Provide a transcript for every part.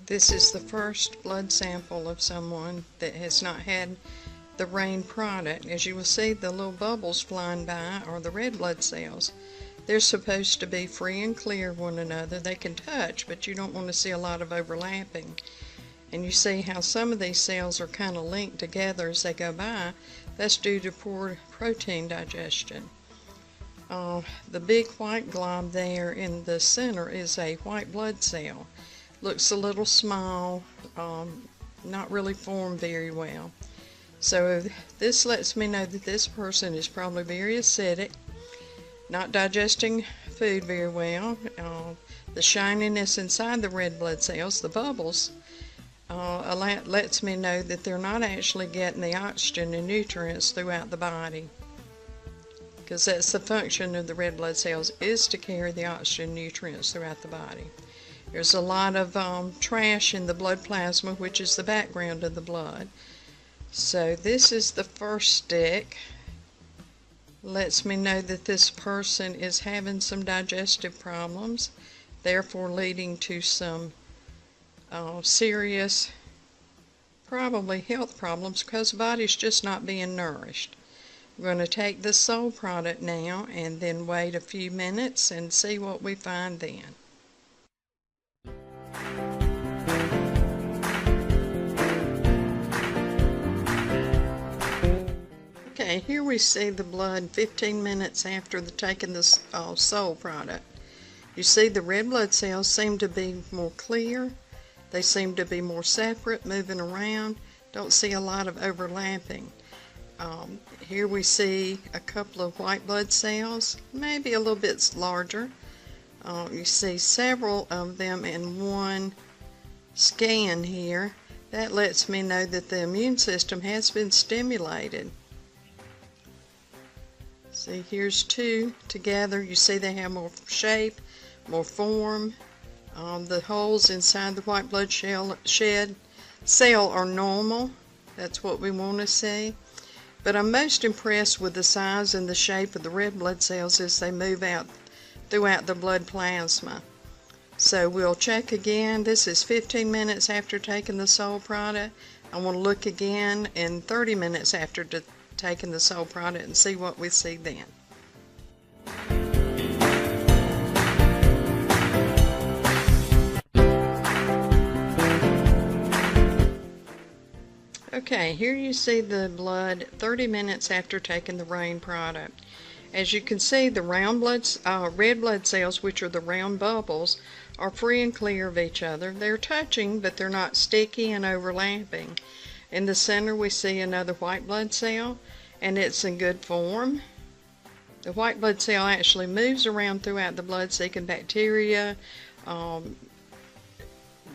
This is the first blood sample of someone that has not had the rain product. As you will see, the little bubbles flying by are the red blood cells. They're supposed to be free and clear of one another. They can touch, but you don't want to see a lot of overlapping. And you see how some of these cells are kind of linked together as they go by. That's due to poor protein digestion. The big white glob there in the center is a white blood cell. Looks a little small, not really formed very well. So this lets me know that this person is probably very acidic, not digesting food very well. The shininess inside the red blood cells, the bubbles, lets me know that they're not actually getting the oxygen and nutrients throughout the body, because that's the function of the red blood cells, is to carry the oxygen and nutrients throughout the body. There's a lot of trash in the blood plasma, which is the background of the blood. So this is the first stick. Lets me know that this person is having some digestive problems, therefore leading to some serious, probably health problems, because the body's just not being nourished. I'm going to take the soul product now and then wait a few minutes and see what we find then. Okay, here we see the blood 15 minutes after taking the soul product. You see the red blood cells seem to be more clear. They seem to be more separate, moving around. Don't see a lot of overlapping. Here we see a couple of white blood cells, maybe a little bit larger. You see several of them in one scan here. That lets me know that the immune system has been stimulated. See, here's two together. You see they have more shape, more form. The holes inside the white blood cell are normal. That's what we want to see. But I'm most impressed with the size and the shape of the red blood cells as they move out throughout the blood plasma. So we'll check again. This is 15 minutes after taking the soul product. I want to look again in 30 minutes after taking the soul product and see what we see then. Okay, here you see the blood 30 minutes after taking the rain product. As you can see, the red blood cells, which are the round bubbles, are free and clear of each other. They're touching, but they're not sticky and overlapping. In the center, we see another white blood cell, and it's in good form. The white blood cell actually moves around throughout the blood, seeking bacteria,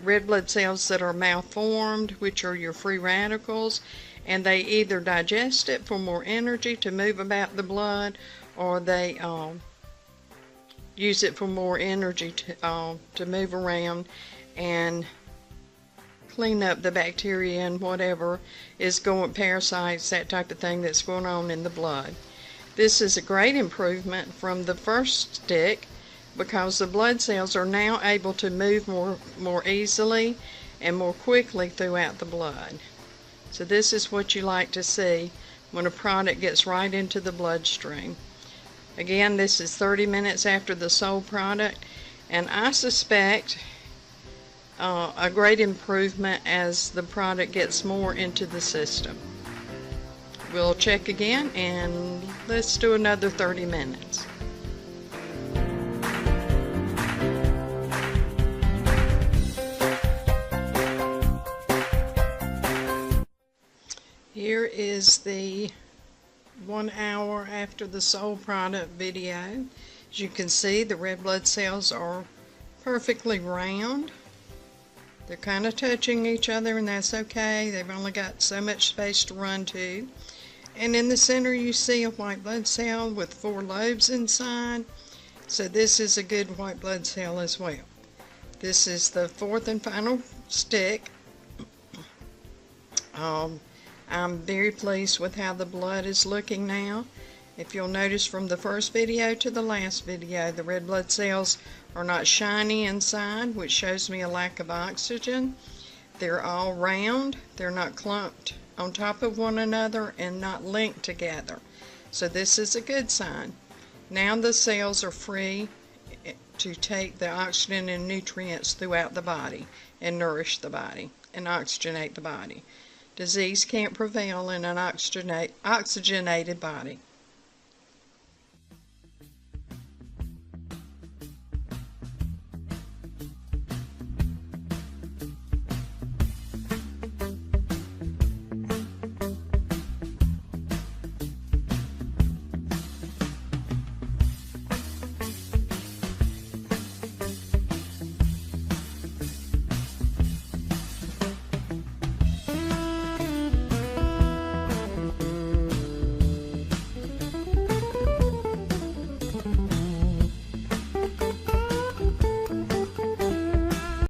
red blood cells that are malformed, which are your free radicals, and they either digest it for more energy to move about the blood, or they use it for more energy to move around and clean up the bacteria and whatever is going, parasites, that type of thing that's going on in the blood. This is a great improvement from the first stick, because the blood cells are now able to move more easily and more quickly throughout the blood. So this is what you like to see when a product gets right into the bloodstream. Again, this is 30 minutes after the soul product, and I suspect a great improvement as the product gets more into the system. We'll check again, and let's do another 30 minutes. Here is the 1 hour after the soul product video. As you can see, the red blood cells are perfectly round. They're kind of touching each other, and that's okay. They've only got so much space to run to. And in the center you see a white blood cell with 4 lobes inside. So this is a good white blood cell as well. This is the 4th and final stick. I'm very pleased with how the blood is looking now. If you'll notice from the first video to the last video, the red blood cells are not shiny inside, which shows me a lack of oxygen. They're all round, they're not clumped on top of one another and not linked together. So this is a good sign. Now the cells are free to take the oxygen and nutrients throughout the body and nourish the body and oxygenate the body. Disease can't prevail in an oxygenated body.